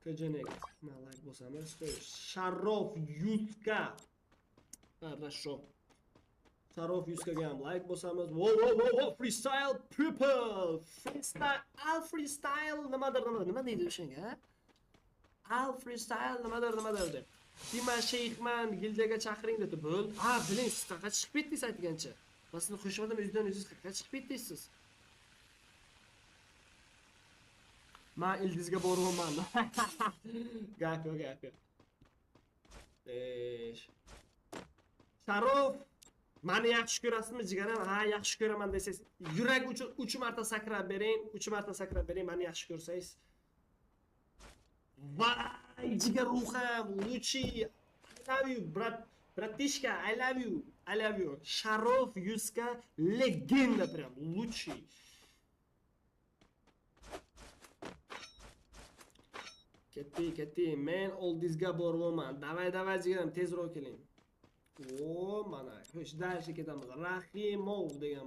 Kojanek. Men like bosamiz. Sharof 100 ka. Хорошо. Sharof 100 ga ham like bosamiz. Wow, freestyle people. Freestyle nima deydi o'shanga? Al freestyle nimadir deb. Diman Sheyxman gildiyaga chaqiring dedi. Bo'l. Biling, siz qayerga chiqib ketdingiz aytgancha. Men sizni qo'shmadim, o'zidan o'zingiz qayerga chiqib ketdingiz siz? Men ildizga boryapman. Gap. Sharof, meni yaxshi ko'rasizmi jigaram? Ha, yaxshi ko'raman desangiz, yurak uchun 3 marta sakrab bering. 3 marta sakrab bering, meni yaxshi ko'rsangiz. Vay, jigar ruham, Luchi, I love you, bratishka, I love you. Sharof 100 ka legenda прям, Luchi. Ketdi, men oldizga boryapman. Davay jigaram, tezroq keling. O, mana, xo'sh, dashga ketamiz. Rahimov degan